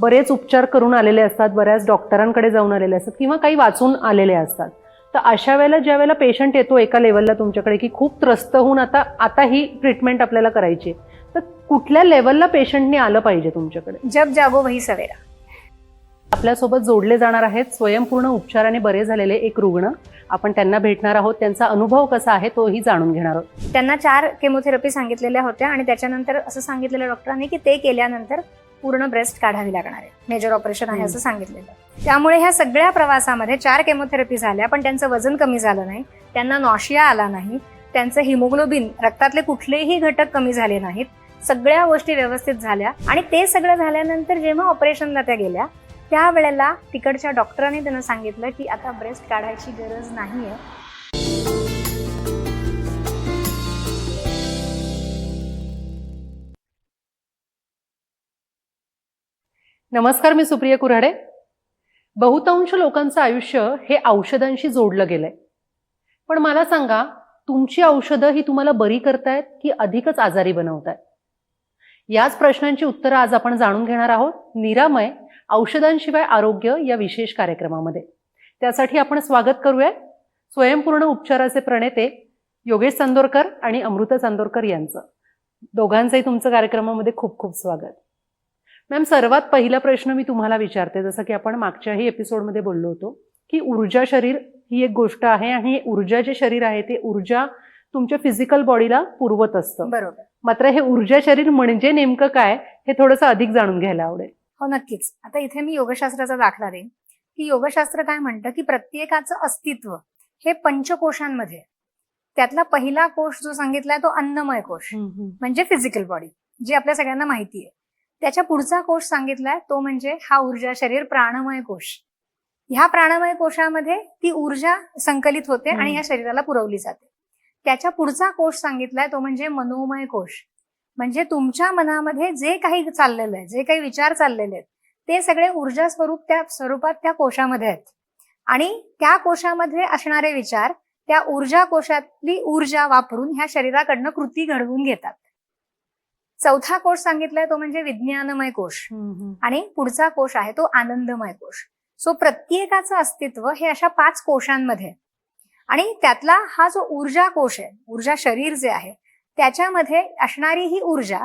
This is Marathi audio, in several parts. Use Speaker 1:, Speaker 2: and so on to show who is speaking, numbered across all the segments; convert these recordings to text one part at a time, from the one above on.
Speaker 1: बरेच उपचार करून आलेले असतात, बऱ्याच डॉक्टरांकडे जाऊन आलेले असतात किंवा काही वाचून आलेले असतात. तर अशा वेळेला ज्या वेळेला पेशंट येतो एका लेवलला तुमच्याकडे की खूप त्रस्त होऊन आता ही ट्रीटमेंट आपल्याला करायची, तर कुठल्या लेवलला पेशंटने आलं पाहिजे तुमच्याकडे?
Speaker 2: जब जागो वही सवेरा.
Speaker 1: आपल्यासोबत जोडले जाणार आहेत स्वयंपूर्ण उपचाराने बरे झालेले एक रुग्ण. आपण त्यांना भेटणार आहोत, त्यांचा अनुभव कसा आहे तोही जाणून घेणार आहोत.
Speaker 2: त्यांना 4 केमोथेरपी सांगितलेल्या होत्या आणि त्याच्यानंतर असं सांगितलेलं डॉक्टरांनी की ते केल्यानंतर पूर्ण ब्रेस्ट काढावी लागणार आहे, मेजर ऑपरेशन आहे असं सांगितलेलं. त्यामुळे ह्या सगळ्या प्रवासामध्ये 4 केमोथेरपी झाल्या, पण त्यांचं वजन कमी झालं नाही, त्यांना नॉशिया आला नाही, त्यांचं हिमोग्लोबिन रक्तातले कुठलेही घटक कमी झाले नाहीत, सगळ्या गोष्टी व्यवस्थित झाल्या. आणि ते सगळं झाल्यानंतर जेव्हा ऑपरेशनला त्या गेल्या त्यावेळेला तिकडच्या डॉक्टरांनी त्यांना सांगितलं की आता ब्रेस्ट काढायची गरज नाहीये.
Speaker 1: नमस्कार, मी सुप्रिया कुऱ्हाडे. बहुतांश लोकांचं आयुष्य हे औषधांशी जोडलं गेलंय. पण मला सांगा, तुमची औषधं ही तुम्हाला बरी करतायत की अधिकच आजारी बनवतायत? याच प्रश्नांची उत्तरं आज आपण जाणून घेणार आहोत निरामय औषधांशिवाय आरोग्य या विशेष कार्यक्रमामध्ये. त्यासाठी आपण स्वागत करूया स्वयंपूर्ण उपचाराचे प्रणेते योगेश चांदोरकर आणि अमृता चांदोरकर यांचं. दोघांचंही तुमचं कार्यक्रमामध्ये खूप खूप स्वागत. मॅम, सर्वात पहिला प्रश्न मी तुम्हाला विचारते, जसं की आपण मागच्याही एपिसोडमध्ये बोललो होतो की ऊर्जा शरीर ही एक गोष्ट आहे आणि ऊर्जा जे शरीर आहे ते ऊर्जा तुमच्या फिजिकल बॉडीला पुरवत असतं.
Speaker 2: बरोबर.
Speaker 1: मात्र हे ऊर्जा शरीर म्हणजे नेमकं काय हे थोडंसं अधिक जाणून घ्यायला आवडेल.
Speaker 2: हो, नक्कीच. आता इथे मी योगशास्त्राचा दाखला देईन की योगशास्त्र काय म्हणतं की प्रत्येकाचं अस्तित्व हे पंचकोशांमध्ये. त्यातला पहिला कोश जो सांगितलाय तो अन्नमय कोश, म्हणजे फिजिकल बॉडी, जी आपल्या सगळ्यांना माहिती आहे. त्याच्या पुढचा कोश सांगितलाय तो म्हणजे हा ऊर्जा शरीर प्राणमय कोश. ह्या प्राणमय कोशामध्ये ती ऊर्जा संकलित होते आणि ह्या शरीराला पुरवली जाते. त्याच्या पुढचा कोश सांगितलाय तो म्हणजे मनोमय कोश, म्हणजे तुमच्या मनामध्ये जे काही चाललेलं आहे, जे काही विचार चाललेले आहेत ते सगळे ऊर्जा स्वरूपात त्या कोशामध्ये आहेत. आणि त्या कोशामध्ये असणारे विचार त्या ऊर्जा कोशातली ऊर्जा वापरून ह्या शरीराकडनं कृती घडवून घेतात. चौथा कोश सांगितलाय तो म्हणजे विज्ञानमय कोश आणि पुढचा कोश आहे तो आनंदमय कोश. सो प्रत्येकाचं अस्तित्व हे अशा 5 कोशांमध्ये. आणि त्यातला हा जो ऊर्जा कोश आहे, ऊर्जा शरीर जे आहे, त्याच्यामध्ये असणारी ही ऊर्जा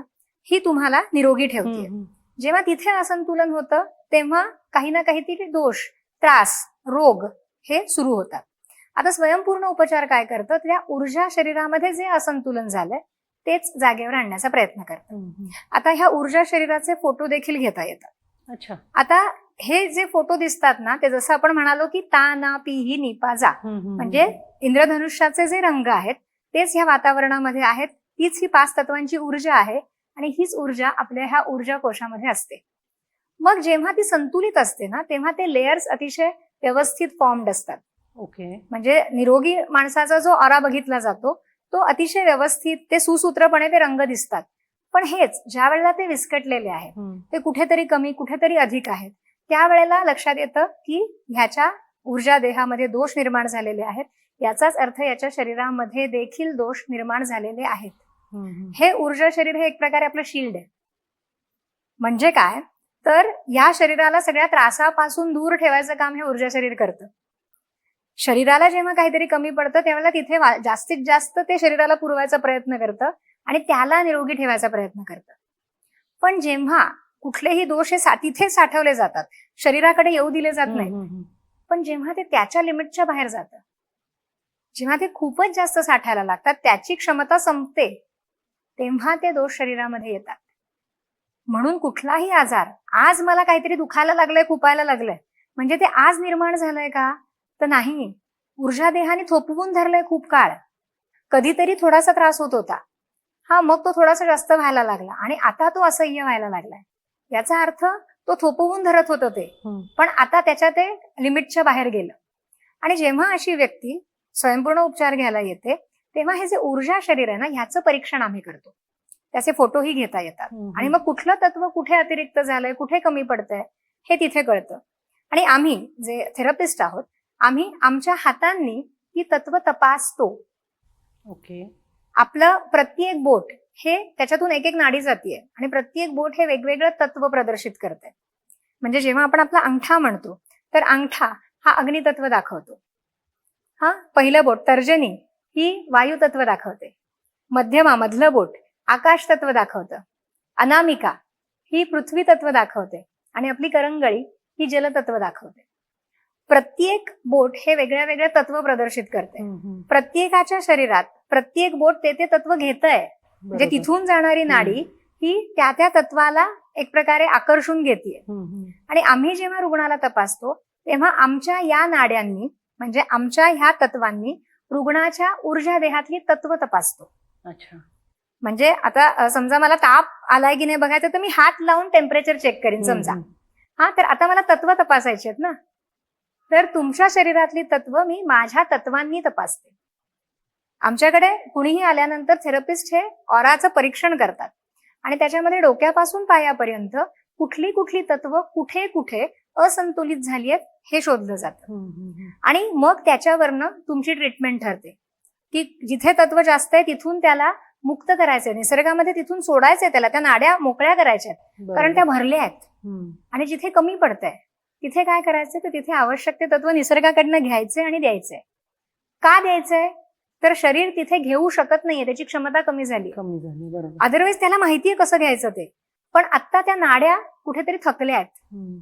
Speaker 2: ही तुम्हाला निरोगी ठेवते. जेव्हा तिथे असंतुलन होतं तेव्हा काही ना काहीतरी दोष, त्रास, रोग हे सुरू होतात. आता स्वयंपूर्ण उपचार काय करतं, त्या ऊर्जा शरीरामध्ये जे असंतुलन झालंय तेच जागेवर आणण्याचा प्रयत्न करतात. आता ह्या ऊर्जा शरीराचे फोटो देखील घेता येतात.
Speaker 1: अच्छा.
Speaker 2: आता हे जे फोटो दिसतात ना, ते जसं आपण म्हणालो की ता ना पी ही निपा जा, म्हणजे इंद्रधनुष्याचे जे रंग आहेत तेच ह्या वातावरणामध्ये आहेत. तीच ही 5 तत्वांची ऊर्जा आहे आणि हीच ऊर्जा आपल्या ह्या ऊर्जा कोशामध्ये असते. मग जेव्हा ती संतुलित असते ना, तेव्हा ते लेयर्स अतिशय व्यवस्थित फॉर्म्ड असतात.
Speaker 1: ओके.
Speaker 2: म्हणजे निरोगी माणसाचा जो ऑरा बघितला जातो तो अतिशय व्यवस्थित, ते सुसूत्रपणे ते रंग दिसतात. पण हेच ज्या वेळेला ते विस्कटलेले आहेत, ते कुठेतरी कमी कुठेतरी अधिक आहेत, त्यावेळेला लक्षात येतं की ह्याच्या ऊर्जा देहामध्ये दोष निर्माण झालेले आहेत. याचाच अर्थ याच्या शरीरामध्ये देखील दोष निर्माण झालेले आहेत. हे ऊर्जा शरीर हे एक प्रकारे आपलं शिल्ड आहे. म्हणजे काय, तर या शरीराला सगळ्या त्रासापासून दूर ठेवायचं काम हे ऊर्जा शरीर करतं. शरीराला जेव्हा काहीतरी कमी पडतं त्यावेळेला तिथे जास्तीत जास्त ते शरीराला पुरवायचा प्रयत्न करतं आणि त्याला निरोगी ठेवायचा प्रयत्न करतं. पण जेव्हा कुठलेही दोष हे तिथे साठवले जातात, शरीराकडे येऊ दिले जात नाहीत, पण जेव्हा ते त्याच्या लिमिटच्या बाहेर जातं, जेव्हा ते खूपच जास्त साठायला लागतात, त्याची क्षमता संपते, तेव्हा ते दोष शरीरामध्ये येतात. म्हणून कुठलाही आजार, आज मला काहीतरी दुखायला लागलंय, खुपायला लागलंय, म्हणजे ते आज निर्माण झालंय का, तर नाही. ऊर्जा देहाने थोपवून धरलंय खूप काळ. कधीतरी थोडासा त्रास होत होता, मग तो थोडासा जास्त व्हायला लागला आणि आता तो असह्य व्हायला लागलाय. याचा अर्थ तो थोपवून धरत होतं ते, पण आता त्याच्या ते लिमिटच्या बाहेर गेलं. आणि जेव्हा अशी व्यक्ती स्वयंपूर्ण उपचार घ्यायला येते तेव्हा हे जे ऊर्जा शरीर आहे ना, ह्याचं परीक्षण आम्ही करतो. त्याचे फोटोही घेता येतात आणि मग कुठलं तत्व कुठे अतिरिक्त झालंय, कुठे कमी पडतंय हे तिथे कळतं. आणि आम्ही जे थेरपिस्ट आहोत, आम्ही आमच्या हातांनी ती तत्व तपासतो.
Speaker 1: ओके.
Speaker 2: आपलं प्रत्येक बोट हे त्याच्यातून एक एक नाडी जातीये आणि प्रत्येक बोट हे वेगवेगळं तत्व प्रदर्शित करते. म्हणजे जेव्हा आपण आपला अंगठा म्हणतो तर अंगठा हा अग्नितत्व दाखवतो. हा पहिलं बोट तर्जनी ही वायू तत्व दाखवते. मध्यमा मधलं बोट आकाश तत्व दाखवतं. अनामिका ही पृथ्वी तत्व दाखवते आणि आपली करंगळी ही जलतत्व दाखवते. प्रत्येक बोट हे वेगळ्या वेगळ्या तत्व प्रदर्शित करते. प्रत्येकाच्या शरीरात प्रत्येक बोट ते तत्व घेतंय. म्हणजे तिथून जाणारी नाडी ही त्या तत्वाला एक प्रकारे आकर्षून घेते. आणि आम्ही जेव्हा रुग्णाला तपासतो तेव्हा आमच्या या नाड्यांनी म्हणजे आमच्या ह्या तत्वांनी रुग्णाच्या ऊर्जा देहातली तत्व तपासतो.
Speaker 1: अच्छा.
Speaker 2: म्हणजे आता समजा मला ताप आलाय की नाही बघायचं तर मी हात लावून टेम्परेचर चेक करीन समजा. हा तर आता मला तत्व तपासायची आहेत ना, तर तुमच्या शरीरातली तत्व मी माझ्या तत्वांनी तपासते. आमच्याकडे कुणीही आल्यानंतर थेरपिस्ट हे ऑराचं परीक्षण करतात आणि त्याच्यामध्ये डोक्यापासून पायापर्यंत कुठली कुठली तत्व कुठे कुठे असंतुलित झाली आहेत हे शोधलं जातं. आणि मग त्याच्यावरनं तुमची ट्रीटमेंट ठरते की जिथे तत्व जास्त आहे तिथून त्याला मुक्त करायचंय, निसर्गामध्ये तिथून सोडायचंय त्याला, त्या नाड्या मोकळ्या करायच्या आहेत कारण त्या भरल्या आहेत. आणि जिथे कमी पडतंय तिथे काय करायचंय तर तिथे आवश्यक ते तत्व निसर्गाकडनं घ्यायचंय आणि द्यायचंय. का द्यायचंय तर शरीर तिथे घेऊ शकत नाहीये, त्याची क्षमता कमी झाली. अदरवाईज त्याला माहितीये कसं घ्यायचं ते, पण आता त्या नाड्या कुठेतरी थकल्या आहेत,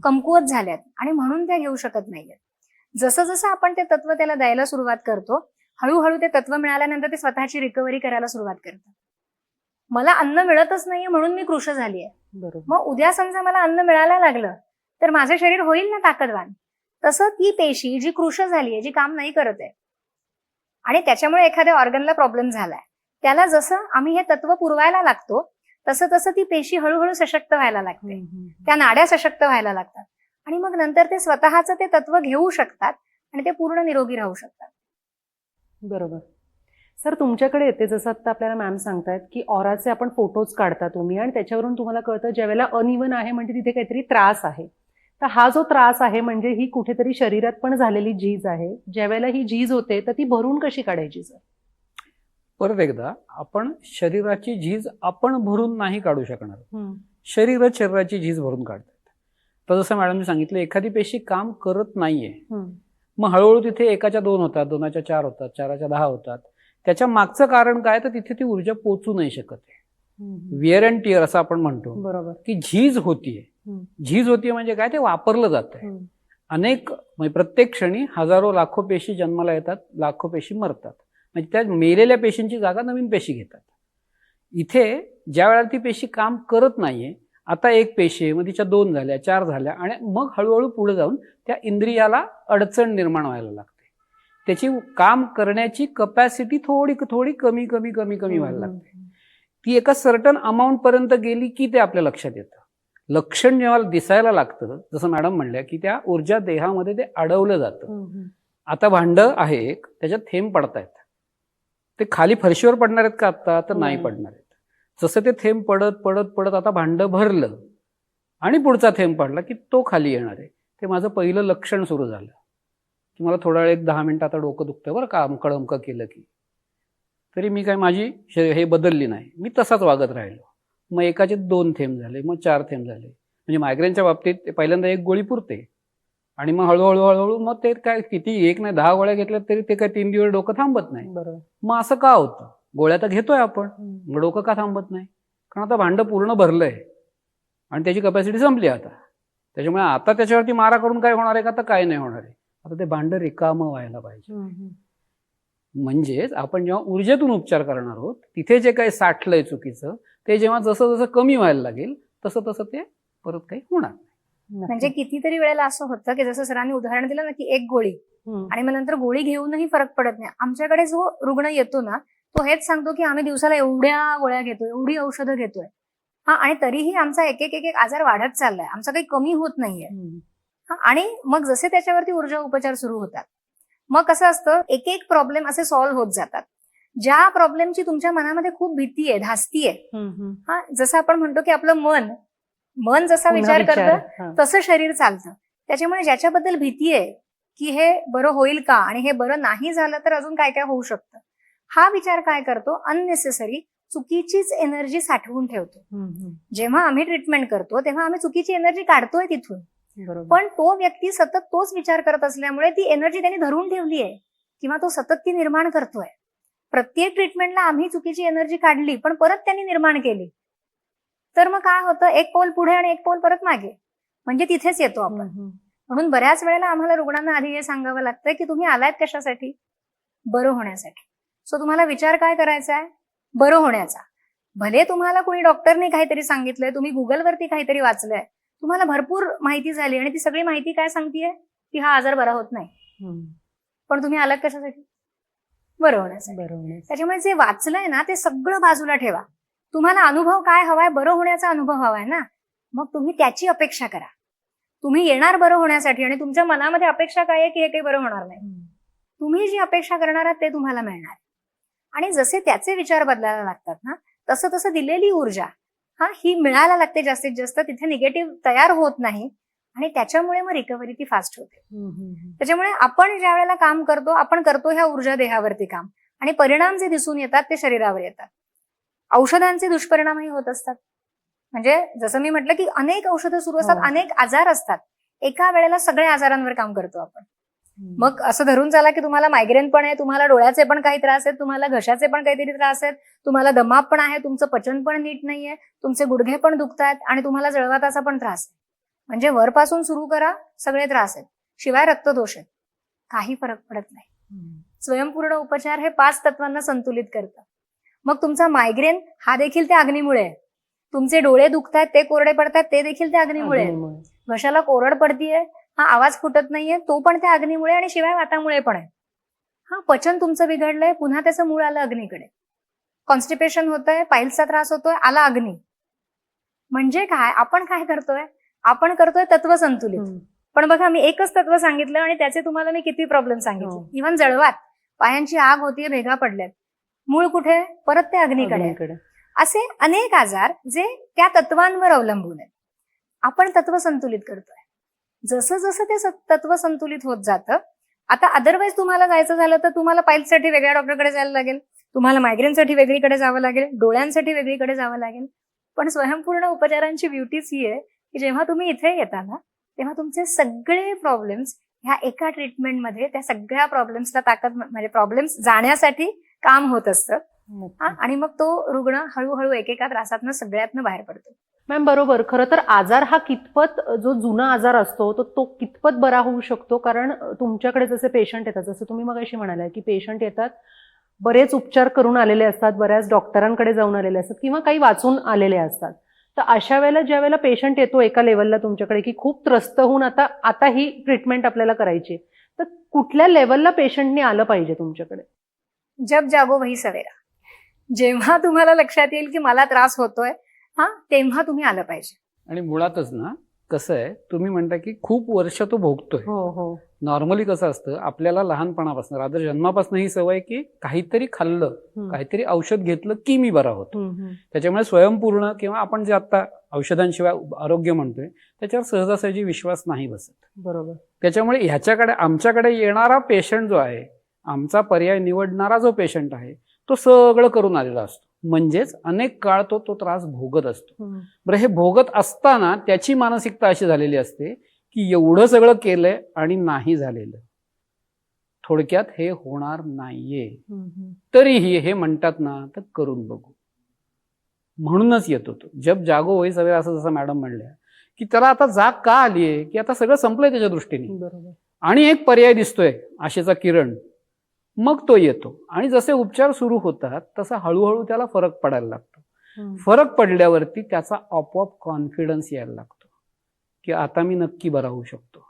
Speaker 2: कमकुवत झाल्यात आणि म्हणून त्या घेऊ शकत नाहीयेत. जसं जसं आपण ते तत्व त्याला द्यायला सुरुवात करतो हळूहळू ते तत्व मिळाल्यानंतर ते स्वतःची रिकव्हरी करायला सुरुवात करतात. मला अन्न मिळतच नाहीये म्हणून मी कृश झालीये. मग उद्या समजा मला अन्न मिळायला लागलं तर माझं शरीर होईल ना ताकदवान. तसं ती पेशी जी कृश झालीये, जी काम नाही करत आहे आणि त्याच्यामुळे एखाद्या ऑर्गनला प्रॉब्लेम झालाय, त्याला जसं आम्ही हे तत्व पुरवायला लागतो तसं तसं ती पेशी हळूहळू सशक्त व्हायला लागते, त्या नाड्या सशक्त व्हायला लागतात आणि मग नंतर ते स्वतःचं ते तत्व घेऊ शकतात आणि ते पूर्ण निरोगी राहू शकतात.
Speaker 1: बरोबर. सर तुमच्याकडे येते जसं आता आपल्याला मॅम सांगतायत की ऑराचे आपण फोटोज काढता तुम्ही आणि त्याच्यावरून तुम्हाला कळतं ज्यावेळेला अनइवन आहे म्हणजे तिथे काहीतरी त्रास आहे. तर हा जो त्रास आहे म्हणजे ही कुठेतरी शरीरात पण झालेली झीज आहे. ज्यावेळेला ही झीज होते तर ती भरून कशी काढायची सर?
Speaker 3: परत एकदा, आपण शरीराची झीज आपण भरून नाही काढू शकणार. शरीरच शरीराची झीज भरून काढतात. तर जसं मॅडमने सांगितलं एखादी पेशी काम करत नाहीये, मग हळूहळू तिथे एकाच्या 2 होतात, 2च्या 4 होतात, 4च्या 10 होतात. त्याच्या मागचं कारण काय तर तिथे ती ऊर्जा पोचू नाही शकत. विअर अँड टिअर असं आपण म्हणतो.
Speaker 1: बरोबर.
Speaker 3: की झीज होतीये. झीज होतीये म्हणजे काय, ते वापरलं जातंय. अनेक म्हणजे प्रत्येक क्षणी हजारो लाखो पेशी जन्माला येतात, लाखो पेशी मरतात. म्हणजे त्या मेलेल्या पेशींची जागा नवीन पेशी घेतात. इथे ज्या वेळेला ती पेशी काम करत नाहीये, आता एक पेशी आहे, मग तिच्या 2 झाल्या, 4 झाल्या आणि मग हळूहळू पुढे जाऊन त्या इंद्रियाला अडचण निर्माण व्हायला लागते. त्याची काम करण्याची कपॅसिटी थोडी थोडी कमी कमी कमी कमी व्हायला लागते. ती एका सर्टन अमाऊंट पर्यंत गेली की ते आपल्या लक्षात येतं. लक्षण जेव्हा दिसायला लागतं, जसं मॅडम म्हणल्या की त्या ऊर्जा देहामध्ये ते अडवलं जातं. आता भांडं आहे एक, त्याच्यात थेंब पडतायत. ते खाली फरशीवर पडणार आहेत का आता तर नाही पडणार आहेत. जसं ते थेंब पडत पडत पडत आता भांडं भरलं आणि पुढचा थेंब पडला की तो खाली येणार आहे. ते माझं पहिलं लक्षण सुरू झालं की मला थोडा वेळ 10 मिनिटं आता डोकं दुखतंय बरं का, अमकं अमकं केलं की. तरी मी काय माझी हे बदलली नाही, मी तसाच वागत राहिलो. मग एकाचे 2 थेंब झाले, मग 4 थेंब झाले. म्हणजे मायग्रेनच्या बाबतीत पहिल्यांदा 1 गोळी पुरते आणि मग हळूहळू हळूहळू मग ते काय किती 1 नाही 10 गोळ्या घेतल्या तरी ते काय 3 दिवस डोकं थांबत नाही.
Speaker 1: बरोबर.
Speaker 3: मग असं का होतं? गोळ्या तर घेतोय आपण, मग डोकं का थांबत नाही? कारण आता भांडं पूर्ण भरलंय आणि त्याची कपॅसिटी संपली आता. त्याच्यामुळे आता त्याच्यावरती मारा करून काय होणार आहे का, तर काय नाही होणार आहे. आता ते भांडं रिकामं व्हायला पाहिजे. म्हणजेच आपण जेव्हा ऊर्जेतून उपचार करणार आहोत तिथे जे काही साठलंय चुकीचं ते जेव्हा जसं जसं कमी व्हायला लागेल तसं तसं ते परत काही होणार नाही.
Speaker 2: म्हणजे कितीतरी वेळेला असं होतं की जसं सरांनी उदाहरण दिलं ना की 1 गोळी आणि मग नंतर गोळी घेऊनही फरक पडत नाही. आमच्याकडे जो रुग्ण येतो ना तो हेच सांगतो की आम्ही दिवसाला एवढ्या गोळ्या घेतोय, एवढी औषधं घेतोय. आणि तरीही आमचा एक एक आजार वाढत चाललाय, आमचा काही कमी होत नाहीये. आणि मग जसे त्याच्यावरती ऊर्जा उपचार सुरू होतात मग कसं असतं एक एक प्रॉब्लेम असे सॉल्व्ह होत जातात. ज्या प्रॉब्लेमची तुमच्या मनामध्ये खूप भीती आहे, धास्ती आहे, जसं आपण म्हणतो की आपलं मन जसा विचार करतं तसं शरीर चालतं. त्याच्यामुळे ज्याच्याबद्दल भीती आहे की हे बरं होईल का आणि हे बरं नाही झालं तर अजून काय काय होऊ शकतं, हा विचार काय करतो, अननेसेसरी चुकीचीच एनर्जी साठवून ठेवतो. जेव्हा आम्ही ट्रीटमेंट करतो तेव्हा आम्ही चुकीची एनर्जी काढतोय तिथून.
Speaker 1: बरोबर.
Speaker 2: पण तो व्यक्ती सतत तोच विचार करत असल्यामुळे ती एनर्जी त्यांनी धरून ठेवली आहे किंवा तो सतत ती निर्माण करतोय. प्रत्येक ट्रीटमेंटला आम्ही चुकीची एनर्जी काढली पण परत त्यांनी निर्माण केली तर मग काय होतं, एक पाऊल पुढे आणि एक पाऊल परत मागे, म्हणजे तिथेच येतो आपण. म्हणून बऱ्याच वेळेला आम्हाला रुग्णांना आधी हे सांगावं लागतं की तुम्ही आलायत कशासाठी? बरं होण्यासाठी. सो तुम्हाला विचार काय करायचा आहे? बरं होण्याचा. भले तुम्हाला कोणी डॉक्टरने काहीतरी सांगितलंय, तुम्ही गुगलवरती काहीतरी वाचलंय, तुम्हाला भरपूर माहिती झाली आणि ती सगळी माहिती काय सांगतेय की हा आजार बरा होत नाही, पण तुम्ही आलात कशासाठी? बरं होण्यासाठी. त्याच्यामुळे जे वाचलंय ना ते सगळं बाजूला ठेवा. तुम्हाला अनुभव काय हवाय? बरं होण्याचा अनुभव हवाय ना, मग तुम्ही त्याची अपेक्षा करा. तुम्ही येणार बरं होण्यासाठी आणि तुमच्या मनामध्ये अपेक्षा काय आहे की हे काही बरं होणार नाही. तुम्ही जी अपेक्षा करणार आहात ते तुम्हाला मिळणार. आणि जसे त्याचे विचार बदलायला लागतात ना, तसं तसं दिलेली ऊर्जा ही मिळायला लागते जास्तीत जास्त. तिथे निगेटिव्ह तयार होत नाही आणि त्याच्यामुळे मग रिकव्हरी ती फास्ट होते. त्याच्यामुळे आपण ज्या वेळेला काम करतो, आपण करतो ह्या ऊर्जा देहावरती काम, आणि परिणाम जे दिसून येतात ते शरीरावर येतात. औषधांचे दुष्परिणामही होत असतात. म्हणजे जसं मी म्हटलं की अनेक औषधं सुरू असतात, अनेक आजार असतात. एका वेळेला सगळ्या आजारांवर काम करतो आपण. मग असं धरून चाला की तुम्हाला मायग्रेन पण आहे, तुम्हाला डोळ्याचे पण काही त्रास आहेत, तुम्हाला घशाचे पण काहीतरी त्रास आहेत, तुम्हाला दमा पण आहे, तुमचं पचन पण नीट नाहीये, तुमचे गुडघे पण दुखतायत आणि तुम्हाला जळवाताचा पण त्रास आहे. म्हणजे वरपासून सुरू करा, सगळे त्रास आहेत. शिवाय रक्तदोष आहेत, काही फरक पडत नाही. स्वयंपूर्ण उपचार हे 5 तत्वांना संतुलित करतं. मग तुमचा मायग्रेन हा देखील त्या अग्नीमुळे आहे. तुमचे डोळे दुखतायत, ते कोरडे पडतात, ते देखील त्या अग्नीमुळे आहे. घशाला कोरड पडतीये, आवाज फुटत नाहीये, तो पण त्या अग्नीमुळे आणि शिवाय वातामुळे पण आहे. पचन तुमचं बिघडलंय, पुन्हा त्याचं मूळ आलं अग्नीकडे. कॉन्स्टिपेशन होतंय, पाईल्सचा त्रास होतोय, आला अग्नी. म्हणजे काय, आपण काय करतोय? आपण करतोय तत्व संतुलित. पण बघा, मी एकच तत्व सांगितलं आणि त्याचे तुम्हाला मी किती प्रॉब्लेम सांगितले. इव्हन जळवात पायांची आग होतीये, भेगा पडल्यात, मूळ कुठे? परत ते अग्नीकडे. असे अनेक आजार जे त्या तत्वांवर अवलंबून आहेत. आपण तत्व संतुलित करतोय. जसं जसं ते तत्व संतुलित होत जातं, आता अदरवाईज तुम्हाला जायचं झालं तर तुम्हाला पाईल्ससाठी वेगळ्या डॉक्टरकडे जायला लागेल, तुम्हाला मायग्रेनसाठी वेगळीकडे जावं लागेल, डोळ्यांसाठी वेगळीकडे जावं लागेल. पण स्वयंपूर्ण उपचारांची ब्युटीच ही आहे की जेव्हा तुम्ही इथे येता ना, तेव्हा तुमचे सगळे प्रॉब्लेम्स ह्या एका ट्रीटमेंटमध्ये त्या सगळ्या प्रॉब्लेम्सला ताकद, म्हणजे प्रॉब्लेम्स जाण्यासाठी काम होत असतं. आणि मग तो रुग्ण हळूहळू एकेका त्रासातनं सगळ्यातनं बाहेर पडतो.
Speaker 1: मॅम बरोबर. खरं तर आजार हा कितपत, जो जुना आजार असतो तो कितपत बरा होऊ शकतो? कारण तुमच्याकडे जसे पेशंट येतात, जसं तुम्ही मगाशी म्हणाल्या की पेशंट येतात, बरेच उपचार करून आलेले असतात, बऱ्याच डॉक्टरांकडे जाऊन आलेले असतात किंवा काही वाचून आलेले असतात. तर अशा वेळेला ज्या वेळेला पेशंट येतो एका लेवलला तुमच्याकडे की खूप त्रस्त होऊन आता ही ट्रीटमेंट आपल्याला करायची, तर कुठल्या लेवलला पेशंटने आलं पाहिजे तुमच्याकडे?
Speaker 2: जब जागो वही सवेरा. जेव्हा तुम्हाला लक्षात येईल की मला त्रास होतोय, तेव्हा तुम्ही आलं पाहिजे.
Speaker 3: आणि मुळातच ना कसं आहे, तुम्ही म्हणता की खूप वर्ष तो भोगतोय. नॉर्मली कसं असतं, आपल्याला लहानपणापासून, रादर जन्मापासून ही सवय की काहीतरी खाल्लं, काहीतरी औषध घेतलं की मी बरा होतो. त्याच्यामुळे स्वयंपूर्ण किंवा आपण जे आता औषधांशिवाय आरोग्य म्हणतोय त्याच्यावर सहजासहजी विश्वास नाही बसत.
Speaker 1: बरोबर.
Speaker 3: त्याच्यामुळे ह्याच्याकडे, आमच्याकडे येणारा पेशंट जो आहे, आमचा पर्याय निवडणारा जो पेशंट आहे, तो सगळं करून आलेला असतो. म्हणजेच अनेक काळ तो त्रास भोगत असतो. बरं, हे भोगत असताना त्याची मानसिकता अशी झालेली असते की एवढं सगळं केलंय आणि नाही झालेलं, थोडक्यात हे होणार नाहीये, तरीही हे म्हणतात ना, तर करून बघू म्हणूनच येतो तो. जब जागो वही सवेरा, असं जसं मॅडम म्हणल्या की त्याला आता जाग का आलीये की आता सगळं संपलंय त्याच्या दृष्टीने आणि एक पर्याय दिसतोय, आशेचा किरण. मग तो येतो आणि जसे उपचार सुरू होतात तसा हळूहळू त्याला फरक पडायला लागतो. फरक पडल्यावरती त्याचा आपोआप कॉन्फिडन्स यायला लागतो की आता मी नक्की बरा होऊ शकतो.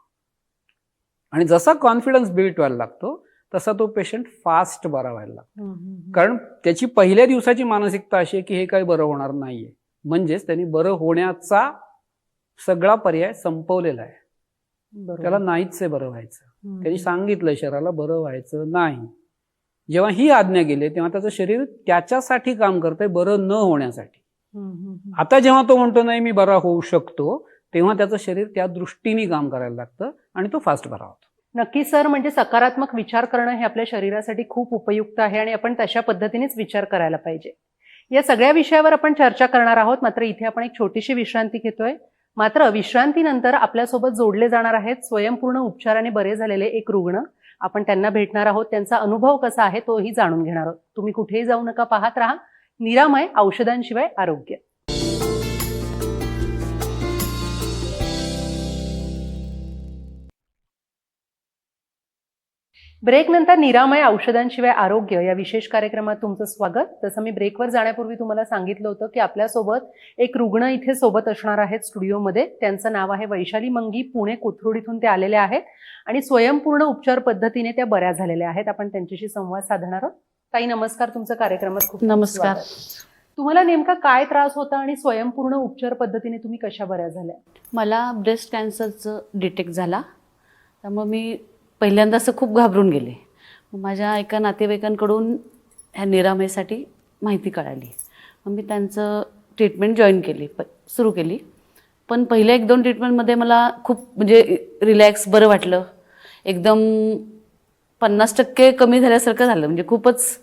Speaker 3: आणि जसा कॉन्फिडन्स बिल्ड व्हायला लागतो तसा तो पेशंट फास्ट बरा व्हायला लागतो. कारण त्याची पहिल्या दिवसाची मानसिकता अशी आहे की हे काही बरं होणार नाहीये, म्हणजेच त्यांनी बरं होण्याचा सगळा पर्याय संपवलेला आहे. त्याला नाहीच आहे बरं व्हायचं. त्यांनी सांगितलंय शरीराला बरं व्हायचं नाही. जेव्हा ही आज्ञा गेली तेव्हा त्याचं शरीर त्याच्यासाठी काम करतंय, बरं न होण्यासाठी. आता जेव्हा तो म्हणतो नाही मी बरा होऊ शकतो, तेव्हा त्याचं शरीर त्या दृष्टीने काम करायला लागतं आणि तो फास्ट बरा होतो.
Speaker 1: नक्की सर, म्हणजे सकारात्मक विचार करणं हे आपल्या शरीरासाठी खूप उपयुक्त आहे आणि आपण तशा पद्धतीनेच विचार करायला पाहिजे. या सगळ्या विषयावर आपण चर्चा करणार आहोत, मात्र इथे आपण एक छोटीशी विश्रांती घेतोय. मात्र विश्रांतीनंतर आपल्यासोबत जोडले जाणार आहेत स्वयंपूर्ण उपचाराने बरे झालेले एक रुग्ण. आपण त्यांना भेटणार आहोत, त्यांचा अनुभव कसा आहे तोही जाणून घेणार आहोत. तुम्ही कुठेही जाऊ नका, पाहत राहा निरामय, औषधांशिवाय आरोग्य. ब्रेक नंतर निरामय, औषधांशिवाय आरोग्य या विशेष कार्यक्रमात तुमचं स्वागत. जसं मी ब्रेकवर जाण्यापूर्वी तुम्हाला सांगितलं होतं की आपल्यासोबत एक रुग्ण इथे सोबत असणार आहेत स्टुडिओमध्ये. त्यांचं नाव आहे वैशाली मंगी. पुणे कोथरूडीतून ते आलेले आहेत आणि स्वयंपूर्ण उपचार पद्धतीने त्या बऱ्या झालेल्या आहेत. आपण त्यांच्याशी संवाद साधणार आहोत. ताई नमस्कार, तुमचं कार्यक्रमात खूप
Speaker 4: नमस्कार.
Speaker 1: तुम्हाला नेमका काय त्रास होता आणि स्वयंपूर्ण उपचार पद्धतीने तुम्ही कशा बऱ्या झाल्या?
Speaker 4: मला ब्रेस्ट कॅन्सरचं डिटेक्ट झाला, त्यामुळे मी पहिल्यांदा असं खूप घाबरून गेले. माझ्या एका नातेवाईकांकडून ह्या निरामयसाठी माहिती कळाली. मग मी त्यांचं ट्रीटमेंट जॉईन केली, सुरू केली. पण पहिल्या 1-2 ट्रीटमेंटमध्ये मला खूप म्हणजे रिलॅक्स, बरं वाटलं. एकदम 50% कमी झाल्यासारखं झालं, म्हणजे खूपच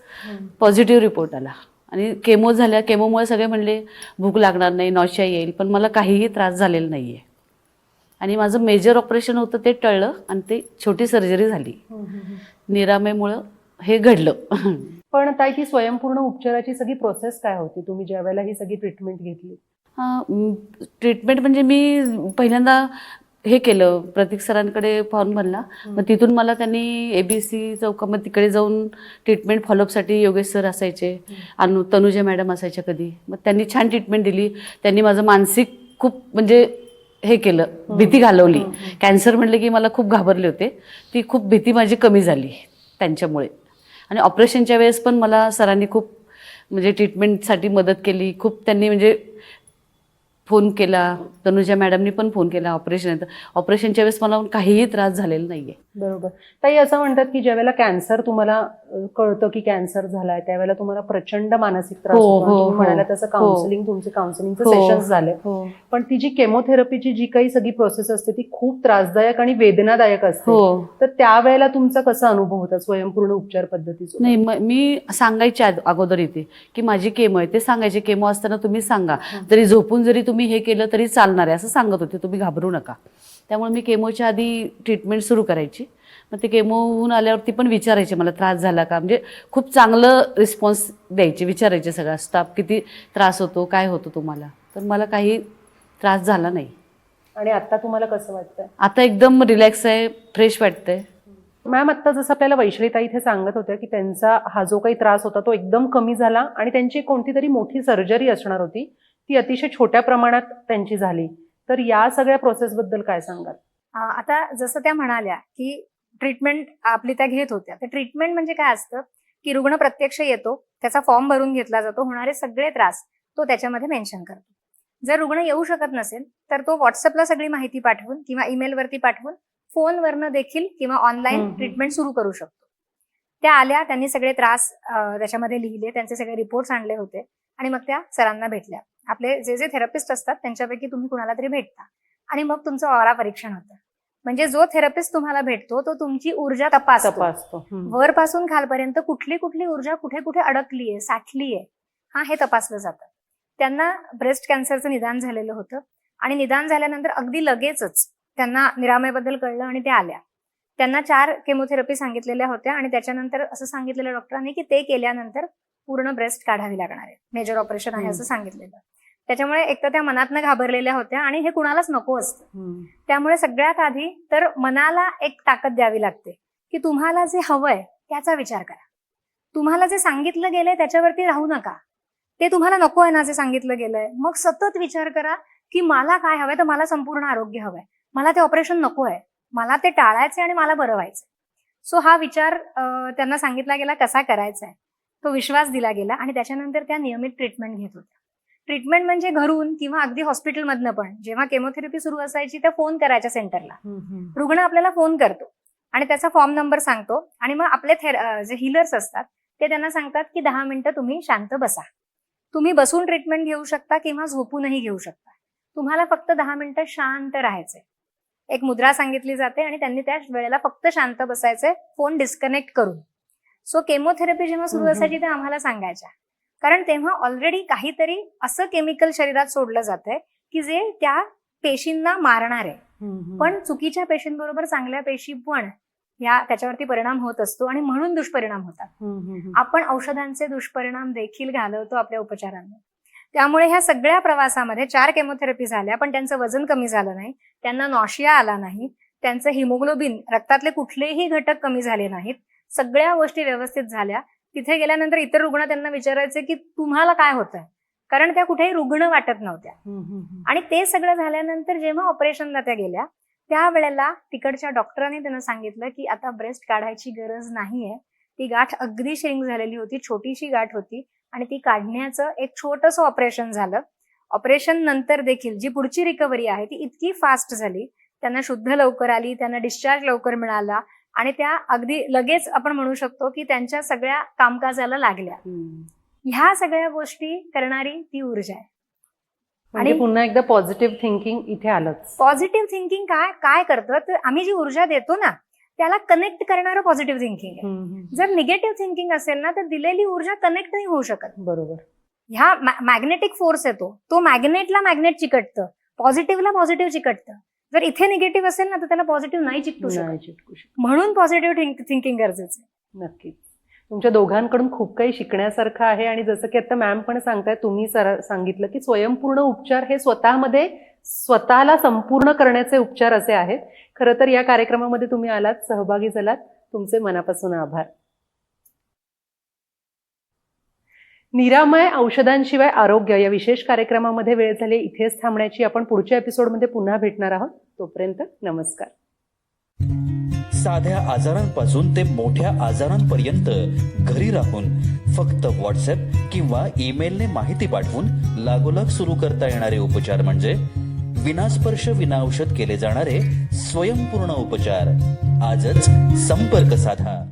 Speaker 4: पॉझिटिव्ह रिपोर्ट आला. आणि केमो झाल्या, केमोमुळे सगळे म्हणले भूक लागणार नाही, नॉशिया येईल, पण मला काहीही त्रास झालेला नाही आहे. आणि माझं मेजर ऑपरेशन होतं ते टळलं आणि ते छोटी सर्जरी झाली. निरामयमुळं हे घडलं.
Speaker 1: पण ताई ती स्वयंपूर्ण उपचाराची सगळी प्रोसेस काय होती, तुम्ही ज्या वेळेला ही सगळी ट्रीटमेंट घेतली?
Speaker 4: ट्रीटमेंट म्हणजे मी पहिल्यांदा हे केलं, प्रतीक सरांकडे फॉर्म भरला. मग तिथून मला त्यांनी ABC चौकामध्ये तिकडे जाऊन ट्रीटमेंट फॉलोअपसाठी योगेश सर असायचे, तनुजा मॅडम असायच्या कधी. मग त्यांनी छान ट्रीटमेंट दिली. त्यांनी माझं मानसिक खूप म्हणजे हे केलं, भीती घालवली. कॅन्सर म्हणले की मला खूप घाबरले होते, ती खूप भीती माझी कमी झाली त्यांच्यामुळे. आणि ऑपरेशनच्या वेळेस पण मला सरांनी खूप म्हणजे ट्रीटमेंटसाठी मदत केली. खूप त्यांनी म्हणजे फोन केला, तनुजा मॅडमनी पण फोन केला ऑपरेशनच्या वेळेस मला काहीही त्रास झालेला नाहीये.
Speaker 1: बरोबर. ताई असं म्हणतात की ज्यावेळेला कॅन्सर तुम्हाला कळतं की कॅन्सर झालाय त्यावेळेला तुम्हाला प्रचंड मानसिक त्रास होतो. तुम्ही म्हणाला तसं तुमचे काउन्सिलिंगचे सेशन्स झाले. पण ती जी केमोथेरपीची जी काही सगळी प्रोसेस असते ती खूप त्रासदायक आणि वेदनादायक असते. तर त्यावेळेला तुमचा कसा अनुभव होता स्वयंपूर्ण उपचार पद्धतीचा?
Speaker 4: नाही, मी सांगायचे अगोदर इथे की माझी केमो आहे. ते सांगायचे केमो असताना तुम्ही सांगा, जरी झोपून जरी तुम्ही हे केलं तरी चालणार आहे असं सांगत होते, तुम्ही घाबरू नका. त्यामुळे मी केमोच्या आधी ट्रीटमेंट सुरू करायची. मग ते केमो होऊन आल्यावरती पण विचारायचे मला त्रास झाला का, म्हणजे खूप चांगलं रिस्पॉन्स द्यायचे, विचारायचे सगळा स्टाफ किती त्रास होतो, काय होतो तुम्हाला. तर मला काही त्रास झाला नाही.
Speaker 1: आणि आता तुम्हाला कसं वाटतंय?
Speaker 4: आता एकदम रिलॅक्स आहे, फ्रेश वाटतंय.
Speaker 1: मॅम आता जसं आपल्याला वैशालीताई इथे सांगत होत्या की त्यांचा हा जो काही त्रास होता तो एकदम कमी झाला आणि त्यांची कोणती तरी मोठी सर्जरी असणार होती, ती अतिशय छोट्या प्रमाणात त्यांची झाली. तर या सगळ्या प्रोसेसबद्दल काय सांगाल?
Speaker 2: आता जसं त्या म्हणाल्या की ट्रीटमेंट आपली त्या घेत होत्या, तर ट्रीटमेंट म्हणजे काय असतं की रुग्ण प्रत्यक्ष येतो, त्याचा फॉर्म भरून घेतला जातो, होणारे सगळे त्रास तो त्याच्यामध्ये मेन्शन करतो. जर रुग्ण येऊ शकत नसेल तर तो व्हॉट्सअपला सगळी माहिती पाठवून किंवा ईमेलवरती पाठवून फोनवरनं देखील किंवा ऑनलाईन ट्रीटमेंट सुरू करू शकतो. त्या आल्या, त्यांनी सगळे त्रास त्याच्यामध्ये लिहिले, त्यांचे सगळे रिपोर्ट्स आणले होते आणि मग त्या सरांना भेटल्या. आपले जे थेरपिस्ट असतात त्यांच्यापैकी तुम्ही कुणाला तरी भेटता आणि मग तुमचं ऑरा परीक्षण होतं. म्हणजे जो थेरपिस्ट तुम्हाला भेटतो तो तुमची ऊर्जा तपासतो. वरपासून खालपर्यंत कुठली कुठली ऊर्जा कुठे कुठे अडकलीये, साठलीये, हे तपासलं जातं. त्यांना ब्रेस्ट कॅन्सरचं निदान झालेलं होतं आणि निदान झाल्यानंतर अगदी लगेचच त्यांना निरामयबद्दल कळलं आणि त्या आल्या. त्यांना 4 केमोथेरपी सांगितलेल्या होत्या आणि त्याच्यानंतर असं सांगितलेलं डॉक्टरांनी की ते केल्यानंतर पूर्ण ब्रेस्ट काढावी लागणार आहे, मेजर ऑपरेशन आहे असं सांगितलेलं. त्याच्यामुळे एक तर त्या मनातनं घाबरलेल्या होत्या आणि हे कुणालाच नको असतं. त्यामुळे सगळ्यात आधी तर मनाला एक ताकद द्यावी लागते की तुम्हाला जे हवंय त्याचा विचार करा. तुम्हाला जे सांगितलं गेलंय त्याच्यावरती राहू नका. ते तुम्हाला नको आहे ना जे सांगितलं गेलंय, मग सतत विचार करा की मला काय हवंय. तर मला संपूर्ण आरोग्य हवंय, मला ते ऑपरेशन नको आहे, मला ते टाळायचंय आणि मला बरं व्हायचंय. सो हा विचार त्यांना सांगितला गेला कसा करायचा आहे, तो विश्वास दिला गेला आणि त्याच्यानंतर त्या नियमित ट्रीटमेंट घेत होत्या. ट्रीटमेंट म्हणजे घरून किंवा अगदी हॉस्पिटलमधनं पण जेव्हा केमोथेरपी सुरू असायची त्या फोन करायच्या सेंटरला. रुग्ण आपल्याला फोन करतो आणि त्याचा फॉर्म नंबर सांगतो आणि मग आपले जे हिलर्स असतात ते त्यांना सांगतात की 10 मिनिटं तुम्ही शांत बसा. तुम्ही बसून ट्रीटमेंट घेऊ शकता किंवा झोपूनही घेऊ शकता. तुम्हाला फक्त 10 मिनिटं शांत राहायचंय. एक मुद्रा सांगितली जाते आणि त्यांनी त्या वेळेला फक्त शांत बसायचंय, फोन डिस्कनेक्ट करून. सो केमोथेरपी जेव्हा सुरू असायची ते आम्हाला सांगायच्या, कारण तेव्हा ऑलरेडी काहीतरी असं केमिकल शरीरात सोडलं जातंय की जे त्या पेशींना मारणार आहे, पण चुकीच्या पेशींबरोबर चांगल्या पेशी पण त्याच्यावरती परिणाम होत असतो आणि म्हणून दुष्परिणाम होतात. आपण औषधांचे दुष्परिणाम देखील घालवतो आपल्या उपचारांना. त्यामुळे ह्या सगळ्या प्रवासामध्ये 4 केमोथेरपी झाल्या, पण त्यांचं वजन कमी झालं नाही, त्यांना नॉशिया आला नाही, त्यांचं हिमोग्लोबिन रक्तातले कुठलेही घटक कमी झाले नाहीत, सगळ्या गोष्टी व्यवस्थित झाल्या. तिथे गेल्यानंतर इतर रुग्ण त्यांना विचारायचे की तुम्हाला काय होतंय, कारण त्या कुठेही रुग्ण वाटत नव्हत्या. आणि ते सगळं झाल्यानंतर जेव्हा ऑपरेशनला त्या गेल्या त्यावेळेला तिकडच्या डॉक्टरांनी त्यांना सांगितलं की आता ब्रेस्ट काढायची गरज नाहीये, ती गाठ अगदी श्रिंक झालेली होती, छोटीशी गाठ होती आणि ती काढण्याचं एक छोटंसं ऑपरेशन झालं. ऑपरेशन नंतर देखील जी पुढची रिकव्हरी आहे ती इतकी फास्ट झाली, त्यांना शुद्ध लवकर आली, त्यांना डिस्चार्ज लवकर मिळाला आणि त्या अगदी लगेच आपण म्हणू शकतो की त्यांच्या सगळ्या कामकाजाला लागल्या. ह्या सगळ्या गोष्टी करणारी ती ऊर्जा आहे.
Speaker 1: आणि पुन्हा एकदा पॉझिटिव्ह थिंकिंग इथे आलंच.
Speaker 2: पॉझिटिव्ह थिंकिंग काय करतं तर आम्ही जी ऊर्जा देतो ना त्याला कनेक्ट करणारं पॉझिटिव्ह थिंकिंग आहे. जर निगेटिव्ह थिंकिंग असेल ना तर दिलेली ऊर्जा कनेक्ट नाही होऊ शकत.
Speaker 1: बरोबर.
Speaker 2: ह्या मॅग्नेटिक फोर्स येतो, तो मॅग्नेटला मॅग्नेट चिकटतं, पॉझिटिव्हला पॉझिटिव्ह चिकटतं. जर इथे निगेटिव्ह असेल ना तर त्याला पॉझिटिव्ह नाही चिकटू शकत. म्हणून पॉझिटिव्ह थिंकिंग गरजेचं आहे.
Speaker 1: नक्कीच. तुमच्या दोघांकडून खूप काही शिकण्यासारखं आहे आणि जसं की आता मॅम पण सांगताय, तुम्ही सांगितलं की स्वयंपूर्ण उपचार हे स्वतःमध्ये स्वतःला संपूर्ण करण्याचे उपचार असे आहेत. खरं तर या कार्यक्रमामध्ये तुम्ही आलात, सहभागी झालात, तुमचे मनापासून आभार. निरामय औषधांशिवाय आरोग्य या विशेष कार्यक्रमामध्ये वेळ झाली इथेच थांबण्याची. आपण पुढच्या एपिसोडमध्ये पुन्हा भेटणार आहोत. तोपर्यंत नमस्कार.
Speaker 5: साध्या आजारांपासून ते मोठ्या आजारांपर्यंत घरी राहून फक्त व्हॉट्सअप किंवा ईमेलने माहिती पाठवून लागोलाग सुरू करता येणारे उपचार म्हणजे विनास्पर्श विनाऔषध केले जाणारे स्वयंपूर्ण उपचार. आजच संपर्क साधा.